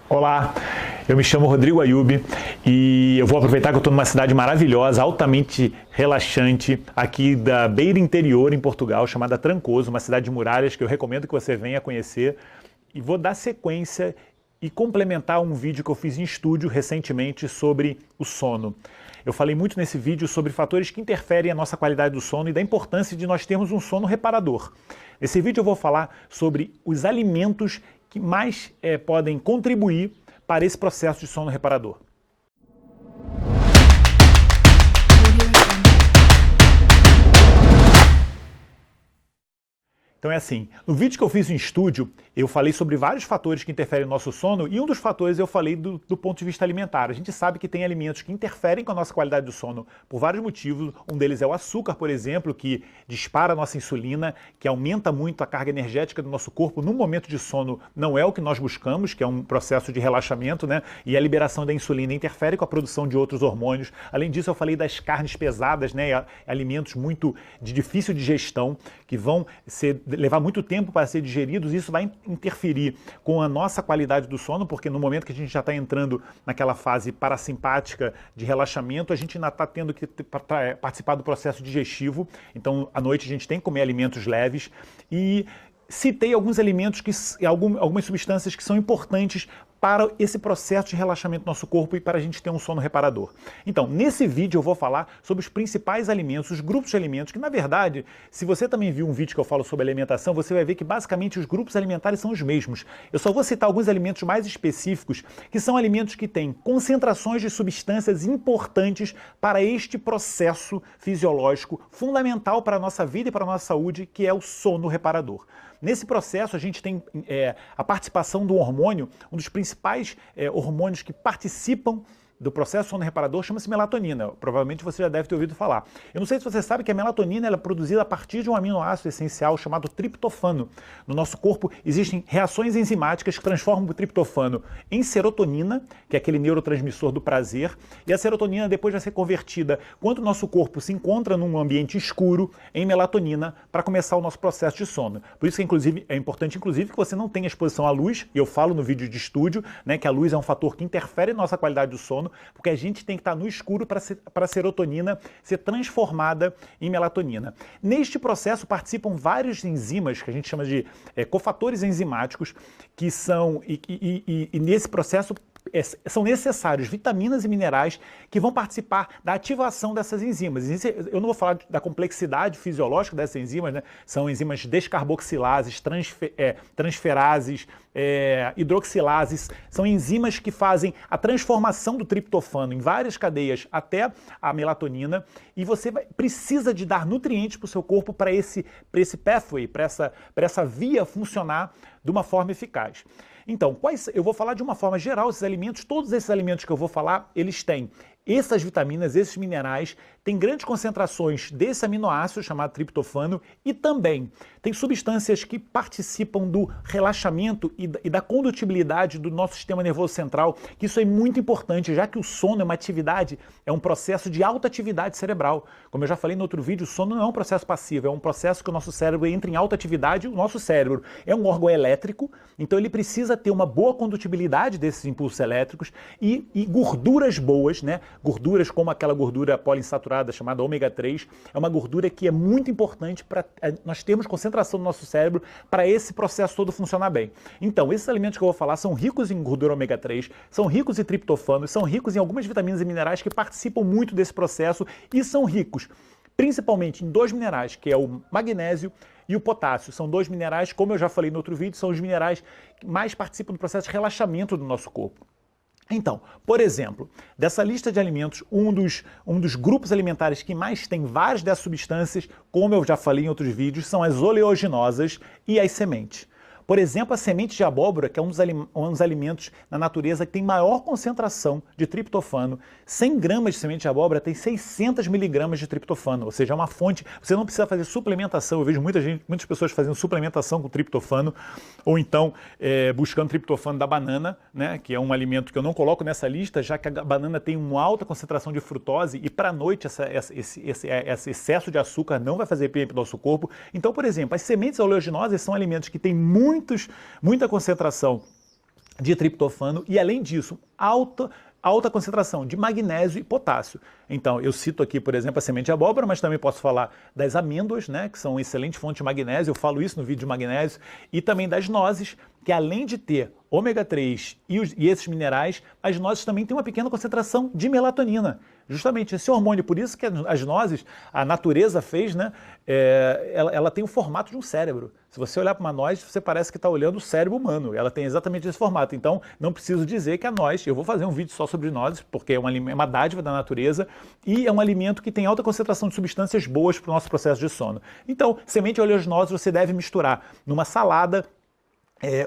Olá, eu me chamo Rodrigo Ayub e eu vou aproveitar que eu estou numa cidade maravilhosa, altamente relaxante, aqui da beira interior em Portugal, chamada Trancoso, uma cidade de muralhas que eu recomendo que você venha conhecer, e vou dar sequência e complementar um vídeo que eu fiz em estúdio recentemente sobre o sono. Eu falei muito nesse vídeo sobre fatores que interferem na nossa qualidade do sono e da importância de nós termos um sono reparador. Nesse vídeo eu vou falar sobre os alimentos que mais podem contribuir para esse processo de sono reparador. Então é assim, no vídeo que eu fiz em estúdio, eu falei sobre vários fatores que interferem no nosso sono e um dos fatores eu falei do ponto de vista alimentar. A gente sabe que tem alimentos que interferem com a nossa qualidade do sono por vários motivos. Um deles é o açúcar, por exemplo, que dispara a nossa insulina, que aumenta muito a carga energética do nosso corpo. No momento de sono não é o que nós buscamos, que é um processo de relaxamento, né? E a liberação da insulina interfere com a produção de outros hormônios. Além disso, eu falei das carnes pesadas, né? Alimentos muito de difícil digestão, que vão levar muito tempo para ser digeridos. Isso vai interferir com a nossa qualidade do sono, porque no momento que a gente já está entrando naquela fase parasimpática de relaxamento, a gente ainda está tendo que participar do processo digestivo. Então, à noite a gente tem que comer alimentos leves e citei alguns alimentos, algumas substâncias que são importantes para esse processo de relaxamento do nosso corpo e para a gente ter um sono reparador. Então, nesse vídeo eu vou falar sobre os principais alimentos, os grupos de alimentos, que na verdade, se você também viu um vídeo que eu falo sobre alimentação, você vai ver que basicamente os grupos alimentares são os mesmos. Eu só vou citar alguns alimentos mais específicos, que são alimentos que têm concentrações de substâncias importantes para este processo fisiológico fundamental para a nossa vida e para a nossa saúde, que é o sono reparador. Nesse processo, a gente tem a participação do hormônio, um dos principais hormônios que participam do processo sono reparador, chama-se melatonina. Provavelmente você já deve ter ouvido falar. Eu não sei se você sabe que a melatonina ela é produzida a partir de um aminoácido essencial chamado triptofano. No nosso corpo existem reações enzimáticas que transformam o triptofano em serotonina, que é aquele neurotransmissor do prazer, e a serotonina depois vai ser convertida, quando o nosso corpo se encontra num ambiente escuro, em melatonina, para começar o nosso processo de sono. Por isso que é importante que você não tenha exposição à luz, e eu falo no vídeo de estúdio, né, que a luz é um fator que interfere na nossa qualidade do sono, porque a gente tem que estar no escuro para a serotonina ser transformada em melatonina. Neste processo participam vários enzimas, que a gente chama de cofatores enzimáticos, que são, e nesse processo são necessários vitaminas e minerais que vão participar da ativação dessas enzimas. Eu não vou falar da complexidade fisiológica dessas enzimas, né? São enzimas descarboxilases, transferases, hidroxilases, são enzimas que fazem a transformação do triptofano em várias cadeias até a melatonina, e você precisa de dar nutrientes para o seu corpo para esse pathway, para essa via funcionar de uma forma eficaz. Então, eu vou falar de uma forma geral esses alimentos. Todos esses alimentos que eu vou falar, eles têm essas vitaminas, esses minerais, tem grandes concentrações desse aminoácido chamado triptofano e também tem substâncias que participam do relaxamento e da condutibilidade do nosso sistema nervoso central, que isso é muito importante, já que o sono é uma atividade, é um processo de alta atividade cerebral. Como eu já falei no outro vídeo, o sono não é um processo passivo, é um processo que o nosso cérebro entra em alta atividade. O nosso cérebro é um órgão elétrico, então ele precisa ter uma boa condutibilidade desses impulsos elétricos e gorduras boas, né? Gorduras como aquela gordura poliinsaturada chamada ômega 3, é uma gordura que é muito importante para nós termos concentração no nosso cérebro para esse processo todo funcionar bem. Então, esses alimentos que eu vou falar são ricos em gordura ômega 3, são ricos em triptofano, são ricos em algumas vitaminas e minerais que participam muito desse processo e são ricos principalmente em dois minerais, que é o magnésio e o potássio. São dois minerais, como eu já falei no outro vídeo, são os minerais que mais participam do processo de relaxamento do nosso corpo. Então, por exemplo, dessa lista de alimentos, um dos grupos alimentares que mais tem várias dessas substâncias, como eu já falei em outros vídeos, são as oleaginosas e as sementes. Por exemplo, a semente de abóbora, que é um dos alimentos na natureza que tem maior concentração de triptofano. 100 gramas de semente de abóbora tem 600 miligramas de triptofano, ou seja, é uma fonte. Você não precisa fazer suplementação. Eu vejo muitas pessoas fazendo suplementação com triptofano, ou então buscando triptofano da banana, né, que é um alimento que eu não coloco nessa lista, já que a banana tem uma alta concentração de frutose e para a noite esse excesso de açúcar não vai fazer bem para o nosso corpo. Então, por exemplo, as sementes oleaginosas são alimentos que têm muita concentração de triptofano e, além disso, alta concentração de magnésio e potássio. Então, eu cito aqui, por exemplo, a semente de abóbora, mas também posso falar das amêndoas, né, que são uma excelente fonte de magnésio, eu falo isso no vídeo de magnésio, e também das nozes, que além de ter ômega 3 e esses minerais, as nozes também têm uma pequena concentração de melatonina. Justamente esse hormônio, por isso que as nozes, a natureza fez, né, ela tem o formato de um cérebro. Se você olhar para uma noz, você parece que está olhando o cérebro humano. Ela tem exatamente esse formato. Então, não preciso dizer que a noz, eu vou fazer um vídeo só sobre nozes, porque é uma dádiva da natureza e é um alimento que tem alta concentração de substâncias boas para o nosso processo de sono. Então, semente de oleaginosas você deve misturar numa salada,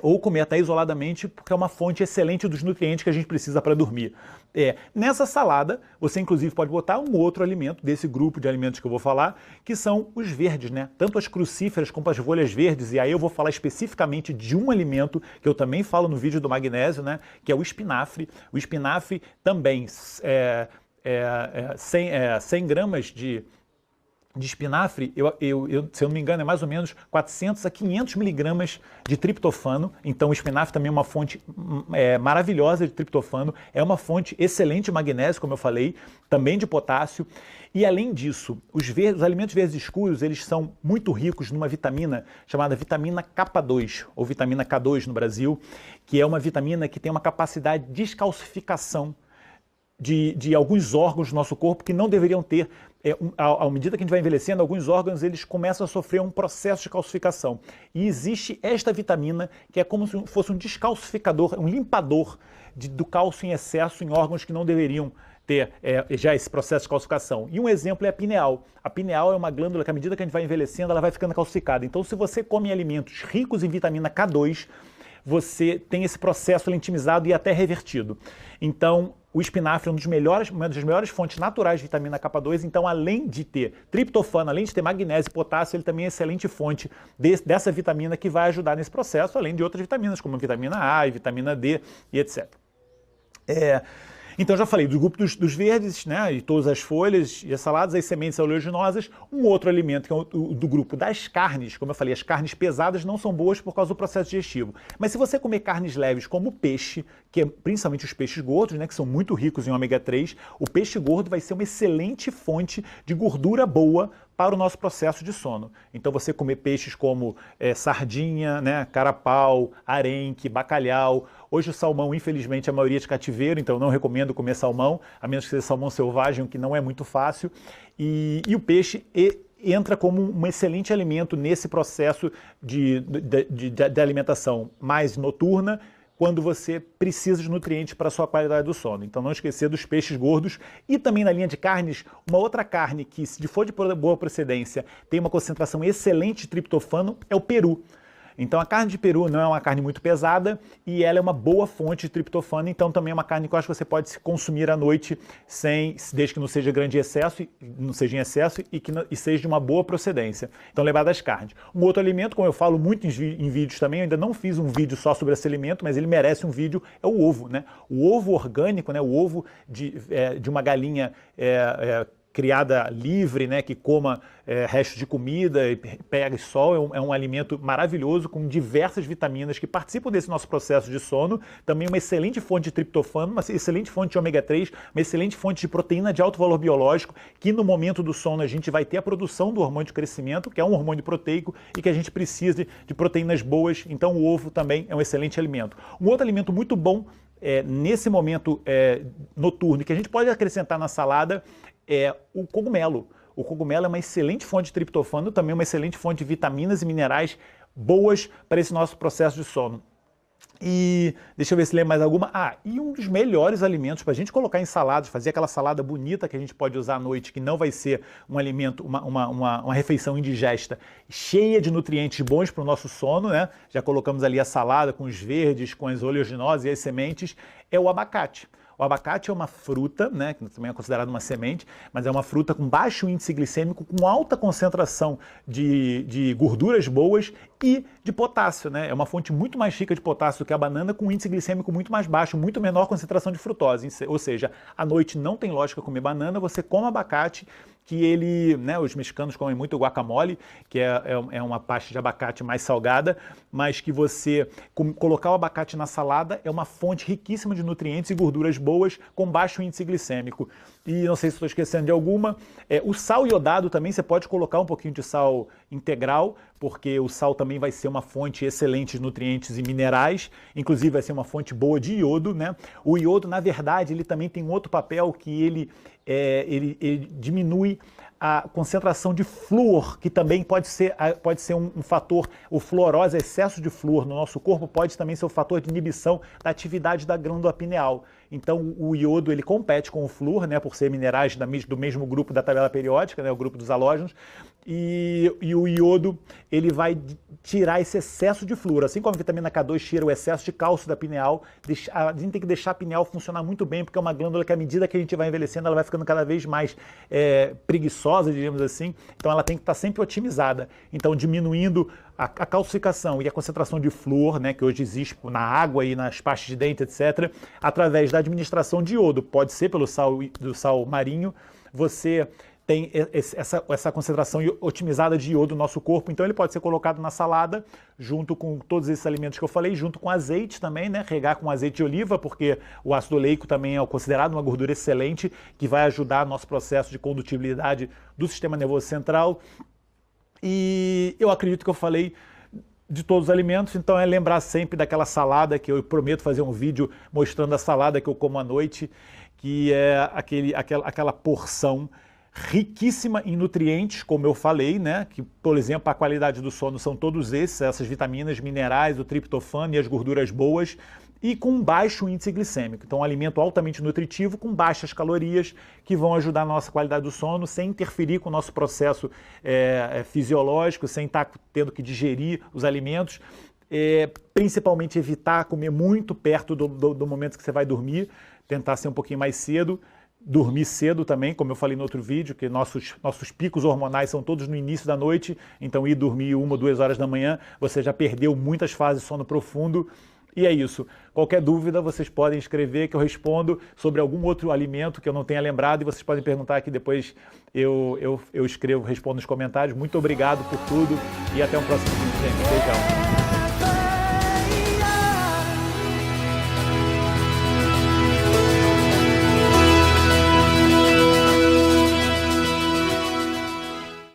ou comer até isoladamente, porque é uma fonte excelente dos nutrientes que a gente precisa para dormir. Nessa salada, você inclusive pode botar um outro alimento, desse grupo de alimentos que eu vou falar, que são os verdes, né? Tanto as crucíferas como as folhas verdes, e aí eu vou falar especificamente de um alimento, que eu também falo no vídeo do magnésio, né? Que é o espinafre. O espinafre também, 100 gramas de espinafre, se eu não me engano, é mais ou menos 400 a 500 miligramas de triptofano. Então o espinafre também é uma fonte maravilhosa de triptofano, é uma fonte excelente de magnésio, como eu falei, também de potássio. E além disso, os alimentos verdes escuros, eles são muito ricos numa vitamina chamada vitamina K2, ou vitamina K2 no Brasil, que é uma vitamina que tem uma capacidade de descalcificação de alguns órgãos do nosso corpo que não deveriam ter. À medida que a gente vai envelhecendo, alguns órgãos eles começam a sofrer um processo de calcificação. E existe esta vitamina que é como se fosse um descalcificador, um limpador do cálcio em excesso em órgãos que não deveriam ter já esse processo de calcificação. E um exemplo é a pineal. A pineal é uma glândula que, à medida que a gente vai envelhecendo, ela vai ficando calcificada. Então, se você come alimentos ricos em vitamina K2, você tem esse processo lentimizado e até revertido. Então, o espinafre é uma das melhores fontes naturais de vitamina K2, então além de ter triptofano, além de ter magnésio e potássio, ele também é excelente fonte dessa vitamina que vai ajudar nesse processo, além de outras vitaminas, como a vitamina A e vitamina D e etc. Então já falei do grupo dos verdes, né, e todas as folhas e as saladas, as sementes oleaginosas. Um outro alimento que é do grupo das carnes, como eu falei, as carnes pesadas não são boas por causa do processo digestivo. Mas se você comer carnes leves como o peixe, que é principalmente os peixes gordos, né, que são muito ricos em ômega 3, o peixe gordo vai ser uma excelente fonte de gordura boa para o nosso processo de sono. Então você comer peixes como sardinha, né, carapau, arenque, bacalhau. Hoje o salmão, infelizmente, a maioria é de cativeiro, então eu não recomendo comer salmão, a menos que seja salmão selvagem, o que não é muito fácil. E o peixe entra como um excelente alimento nesse processo de alimentação mais noturna, quando você precisa de nutrientes para a sua qualidade do sono. Então não esquecer dos peixes gordos e também na linha de carnes, uma outra carne que, se for de boa procedência, tem uma concentração excelente de triptofano, é o peru. Então a carne de peru não é uma carne muito pesada e ela é uma boa fonte de triptofano, então também é uma carne que eu acho que você pode se consumir à noite desde que não seja grande excesso, não seja em excesso e seja de uma boa procedência. Então lembrar das carnes. Um outro alimento, como eu falo muito em vídeos também, eu ainda não fiz um vídeo só sobre esse alimento, mas ele merece um vídeo, é o ovo, né? O ovo orgânico, né? O ovo de uma galinha criada livre, né, que coma restos de comida e pega sol, é um alimento maravilhoso com diversas vitaminas que participam desse nosso processo de sono, também uma excelente fonte de triptofano, uma excelente fonte de ômega 3, uma excelente fonte de proteína de alto valor biológico, que no momento do sono a gente vai ter a produção do hormônio de crescimento, que é um hormônio proteico e que a gente precisa de proteínas boas, então o ovo também é um excelente alimento. Um outro alimento muito bom nesse momento noturno, que a gente pode acrescentar na salada, é o cogumelo. O cogumelo é uma excelente fonte de triptofano, também uma excelente fonte de vitaminas e minerais boas para esse nosso processo de sono. E deixa eu ver se lembro mais alguma. E um dos melhores alimentos para a gente colocar em saladas, fazer aquela salada bonita que a gente pode usar à noite, que não vai ser um alimento, uma refeição indigesta, cheia de nutrientes bons para o nosso sono, né? Já colocamos ali a salada com os verdes, com as oleaginosas e as sementes, é o abacate. O abacate é uma fruta, né, que também é considerada uma semente, mas é uma fruta com baixo índice glicêmico, com alta concentração de gorduras boas e de potássio, né? É uma fonte muito mais rica de potássio do que a banana, com índice glicêmico muito mais baixo, muito menor concentração de frutose. Ou seja, à noite não tem lógica comer banana, você come abacate, que ele, né, os mexicanos comem muito guacamole, que é uma pasta de abacate mais salgada, mas que você colocar o abacate na salada é uma fonte riquíssima de nutrientes e gorduras boas com baixo índice glicêmico. E não sei se estou esquecendo de alguma, o sal iodado também, você pode colocar um pouquinho de sal integral, porque o sal também vai ser uma fonte excelente de nutrientes e minerais, inclusive vai ser uma fonte boa de iodo, né? O iodo, na verdade, ele também tem um outro papel que ele diminui a concentração de flúor, que também pode ser um fator, o fluorose, excesso de flúor no nosso corpo pode também ser um fator de inibição da atividade da glândula pineal. Então o iodo ele compete com o flúor, né, por ser minerais do mesmo grupo da tabela periódica, né, o grupo dos halógenos, e o iodo ele vai tirar esse excesso de flúor, assim como a vitamina K2 tira o excesso de cálcio da pineal. A gente tem que deixar a pineal funcionar muito bem, porque é uma glândula que à medida que a gente vai envelhecendo, ela vai ficando cada vez mais preguiçosa, digamos assim, então ela tem que estar sempre otimizada. Então diminuindo a calcificação e a concentração de flúor, né, que hoje existe na água e nas pastas de dente, etc., através da administração de iodo, pode ser pelo sal marinho, você tem essa concentração otimizada de iodo no nosso corpo, então ele pode ser colocado na salada, junto com todos esses alimentos que eu falei, junto com azeite também, né? Regar com azeite de oliva, porque o ácido oleico também é considerado uma gordura excelente, que vai ajudar no nosso processo de condutibilidade do sistema nervoso central. E eu acredito que eu falei de todos os alimentos, então é lembrar sempre daquela salada, que eu prometo fazer um vídeo mostrando a salada que eu como à noite, que é aquela porção riquíssima em nutrientes, como eu falei, né? Que, por exemplo, a qualidade do sono são todos essas vitaminas, minerais, o triptofano e as gorduras boas, e com baixo índice glicêmico. Então, um alimento altamente nutritivo, com baixas calorias, que vão ajudar a nossa qualidade do sono, sem interferir com o nosso processo fisiológico, sem estar tendo que digerir os alimentos. Principalmente evitar comer muito perto do momento que você vai dormir, tentar ser um pouquinho mais cedo. Dormir cedo também, como eu falei no outro vídeo, que nossos picos hormonais são todos no início da noite, então ir dormir 1 ou 2 horas da manhã, você já perdeu muitas fases de sono profundo. E é isso. Qualquer dúvida, vocês podem escrever que eu respondo sobre algum outro alimento que eu não tenha lembrado, e vocês podem perguntar que depois eu escrevo, respondo nos comentários. Muito obrigado por tudo e até o próximo vídeo, gente. Beijão.